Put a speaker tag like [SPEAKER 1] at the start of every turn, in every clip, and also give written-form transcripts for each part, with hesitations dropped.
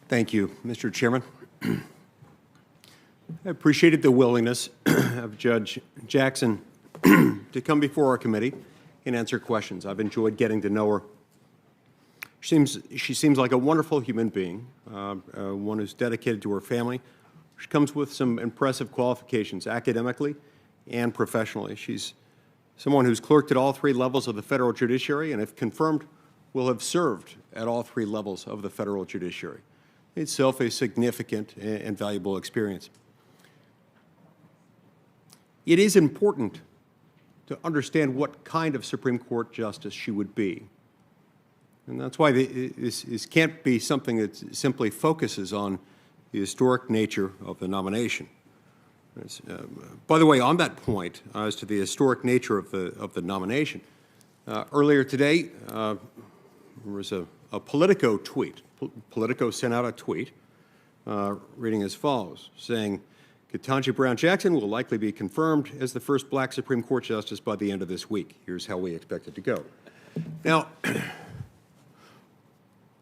[SPEAKER 1] Thank you, Mr. Chairman. I appreciated the willingness of Judge Jackson to come before our committee and answer questions. I've enjoyed getting to know her. She seems like a wonderful human being, one who's dedicated to her family. She comes with some impressive qualifications academically and professionally. She's someone who's clerked at all three levels of the federal judiciary and, if confirmed, will have served at all three levels of the federal judiciary. Itself a significant and valuable experience. It is important to understand what kind of Supreme Court justice she would be. And that's why this can't be something that simply focuses on the historic nature of the nomination. By the way, on that point, as to the historic nature of the nomination, earlier today there was a Politico tweet. Politico sent out a tweet reading as follows, saying, Ketanji Brown Jackson will likely be confirmed as the first black Supreme Court justice by the end of this week. Here's how we expect it to go. Now,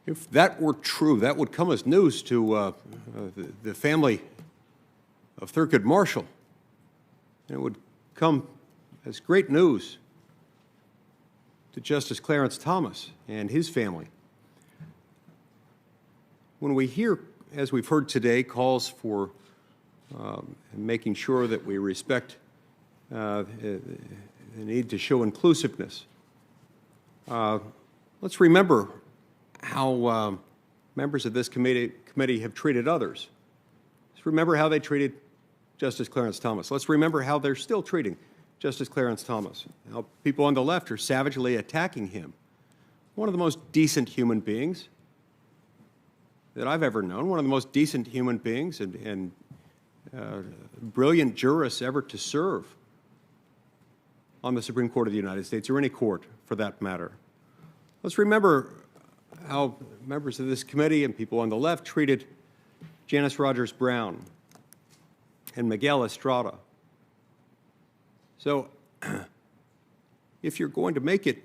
[SPEAKER 1] if that were true, that would come as news to the family of Thurgood Marshall. And it would come as great news to Justice Clarence Thomas and his family. When we hear, as we've heard today, calls for making sure that we respect the need to show inclusiveness, let's remember how members of this committee have treated others. Let's remember how they treated Justice Clarence Thomas. Let's remember how they're still treating Justice Clarence Thomas, how people on the left are savagely attacking him. One of the most decent human beings that I've ever known, one of the most decent human beings and brilliant jurists ever to serve on the Supreme Court of the United States, or any court for that matter. Let's remember how members of this committee and people on the left treated Janice Rogers Brown and Miguel Estrada. So if you're going to make it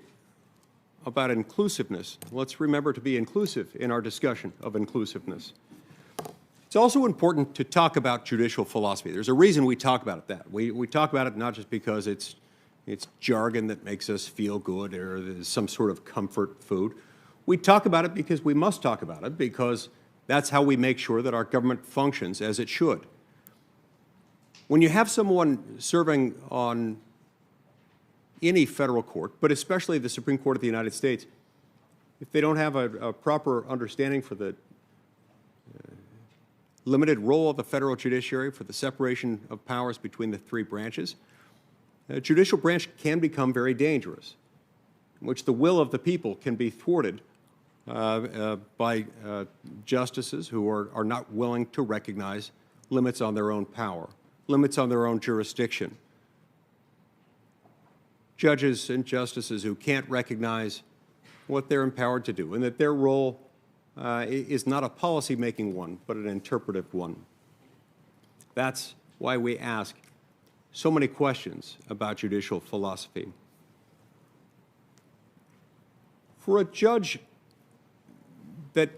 [SPEAKER 1] about inclusiveness, let's remember to be inclusive in our discussion of inclusiveness. It's also important to talk about judicial philosophy. There's a reason we talk about it that. We talk about it not just because it's jargon that makes us feel good or there's some sort of comfort food. We talk about it because we must talk about it, because that's how we make sure that our government functions as it should. When you have someone serving on any federal court, but especially the Supreme Court of the United States, if they don't have a proper understanding for the limited role of the federal judiciary, for the separation of powers between the three branches, the judicial branch can become very dangerous, in which the will of the people can be thwarted by justices who are not willing to recognize limits on their own power, limits on their own jurisdiction. Judges and justices who can't recognize what they're empowered to do, and that their role is not a policy-making one, but an interpretive one. That's why we ask so many questions about judicial philosophy. For a judge that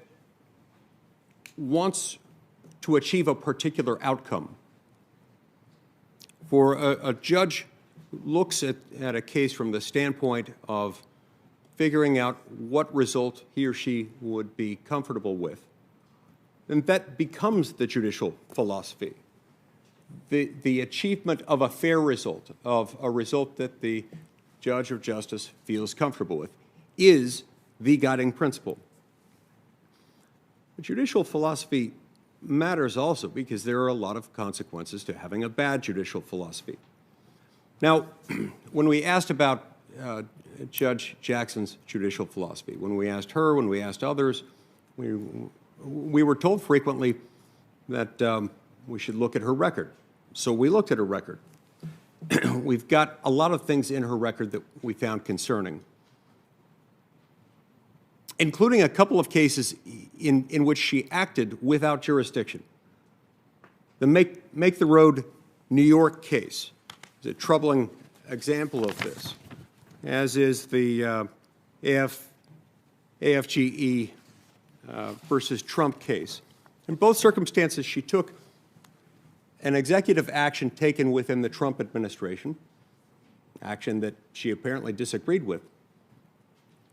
[SPEAKER 1] wants to achieve a particular outcome, for a judge who looks at a case from the standpoint of figuring out what result he or she would be comfortable with, then that becomes the judicial philosophy. The achievement of a fair result, of a result that the judge or justice feels comfortable with, is the guiding principle. But judicial philosophy matters also because there are a lot of consequences to having a bad judicial philosophy. Now, when we asked about Judge Jackson's judicial philosophy, when we asked her, when we asked others, we were told frequently that we should look at her record. So we looked at her record. We've got a lot of things in her record that we found concerning, including a couple of cases in which she acted without jurisdiction. The Make the Road New York case is a troubling example of this, as is the AFGE versus Trump case. In both circumstances, she took an executive action taken within the Trump administration, action that she apparently disagreed with,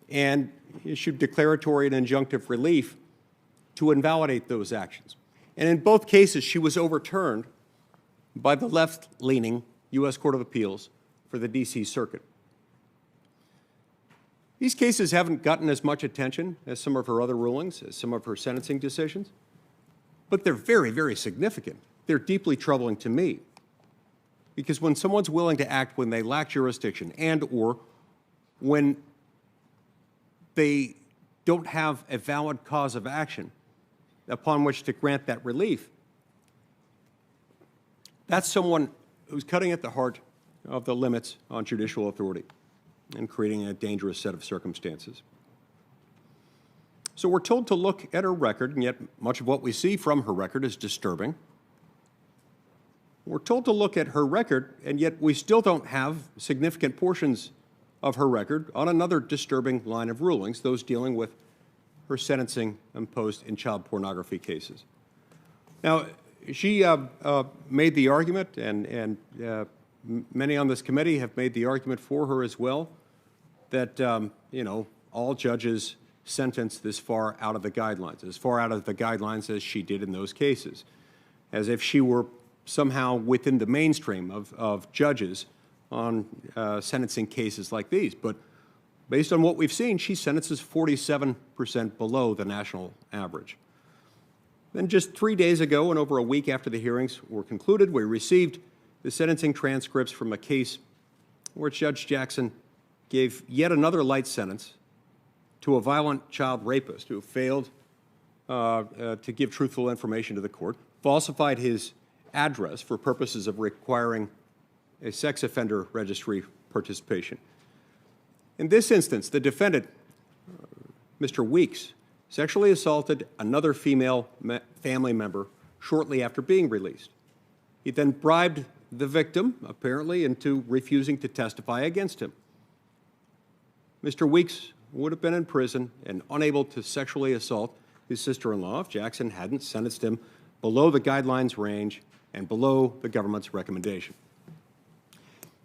[SPEAKER 1] and issued declaratory and injunctive relief to invalidate those actions. And in both cases, she was overturned by the left-leaning U.S. Court of Appeals for the D.C. Circuit. These cases haven't gotten as much attention as some of her other rulings, as some of her sentencing decisions, but they're very, very significant. They're deeply troubling to me, because when someone's willing to act when they lack jurisdiction and or when they don't have a valid cause of action upon which to grant that relief, that's someone who's cutting at the heart of the limits on judicial authority and creating a dangerous set of circumstances. So we're told to look at her record, and yet much of what we see from her record is disturbing. We're told to look at her record, and yet we still don't have significant portions of her record on another disturbing line of rulings, those dealing with her sentencing imposed in child pornography cases. Now, she made the argument, and many on this committee have made the argument for her as well, that all judges sentence this far out of the guidelines, as far out of the guidelines as she did in those cases, as if she were somehow within the mainstream of judges on sentencing cases like these. But based on what we've seen, she sentences 47% below the national average. Then just 3 days ago, and over a week after the hearings were concluded, we received the sentencing transcripts from a case where Judge Jackson gave yet another light sentence to a violent child rapist who failed to give truthful information to the court, falsified his address for purposes of requiring a sex offender registry participation. In this instance, the defendant, Mr. Weeks, sexually assaulted another female family member shortly after being released. He then bribed the victim, apparently, into refusing to testify against him. Mr. Weeks would have been in prison and unable to sexually assault his sister-in-law if Jackson hadn't sentenced him below the guidelines range and below the government's recommendation.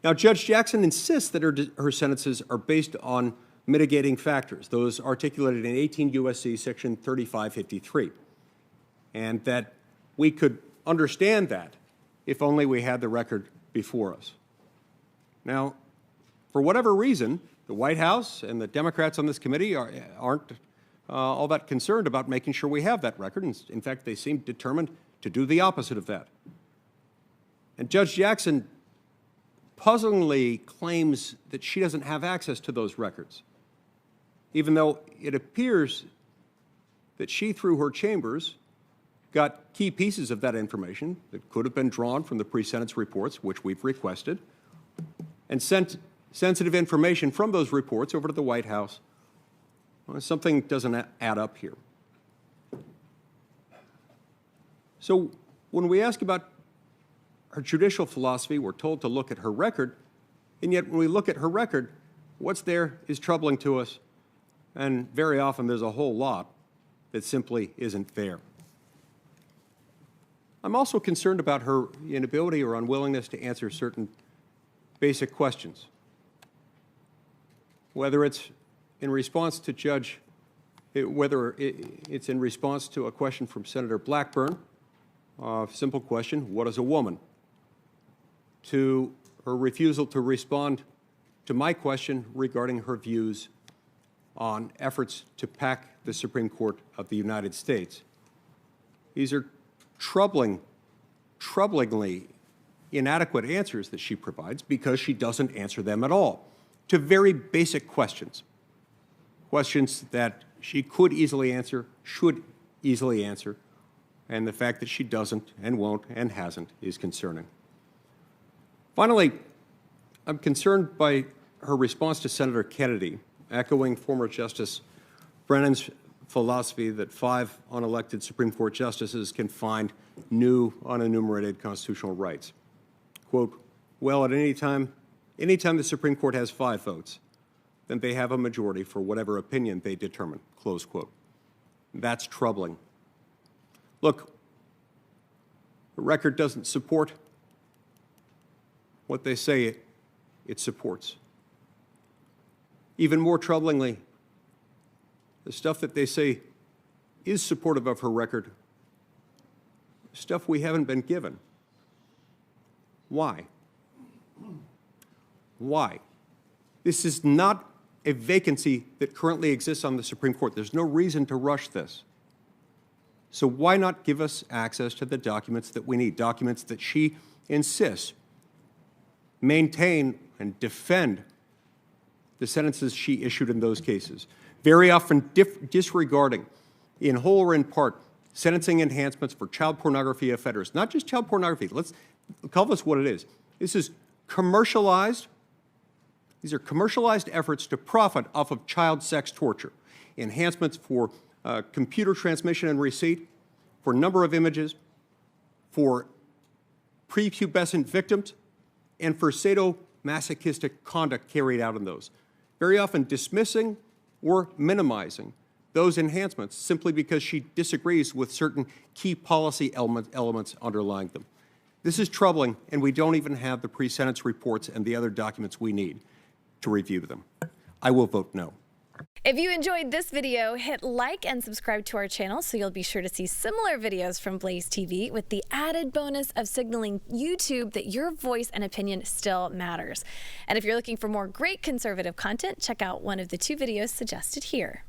[SPEAKER 1] Now, Judge Jackson insists that her sentences are based on mitigating factors, those articulated in 18 U.S.C. Section 3553, and that we could understand that if only we had the record before us. Now, for whatever reason, the White House and the Democrats on this committee aren't all that concerned about making sure we have that record. And in fact, they seem determined to do the opposite of that. And Judge Jackson puzzlingly claims that she doesn't have access to those records, even though it appears that she, through her chambers, got key pieces of that information that could have been drawn from the pre-sentence reports, which we've requested, and sent sensitive information from those reports over to the White House. Well, something doesn't add up here. So when we ask about her judicial philosophy, we're told to look at her record, and yet when we look at her record, what's there is troubling to us, and very often there's a whole lot that simply isn't there. I'm also concerned about her inability or unwillingness to answer certain basic questions, whether it's in response to whether it's in response to a question from Senator Blackburn, a simple question, what is a woman? To her refusal to respond to my question regarding her views on efforts to pack the Supreme Court of the United States. These are troublingly inadequate answers that she provides because she doesn't answer them at all to very basic questions, questions that she could easily answer, should easily answer, and the fact that she doesn't and won't and hasn't is concerning. Finally, I'm concerned by her response to Senator Kennedy, echoing former Justice Brennan's philosophy that 5 unelected Supreme Court justices can find new unenumerated constitutional rights. Quote, well, at any time the Supreme Court has 5 votes, then they have a majority for whatever opinion they determine, close quote. That's troubling. Look, the record doesn't support what they say it supports. Even more troublingly, the stuff that they say is supportive of her record, stuff we haven't been given. Why? Why? This is not a vacancy that currently exists on the Supreme Court. There's no reason to rush this. So why not give us access to the documents that we need, documents that she insists maintain and defend the sentences she issued in those cases, very often disregarding, in whole or in part, sentencing enhancements for child pornography offenders. Not just child pornography. Let's call this what it is. This is commercialized. These are commercialized efforts to profit off of child sex torture. Enhancements for computer transmission and receipt, for number of images, for prepubescent victims, and for sadomasochistic conduct carried out in those. Very often dismissing or minimizing those enhancements simply because she disagrees with certain key policy elements underlying them. This is troubling, and we don't even have the pre-sentence reports and the other documents we need to review them. I will vote no.
[SPEAKER 2] If you enjoyed this video, hit like and subscribe to our channel so you'll be sure to see similar videos from BlazeTV with the added bonus of signaling YouTube that your voice and opinion still matters. And if you're looking for more great conservative content, check out one of the 2 videos suggested here.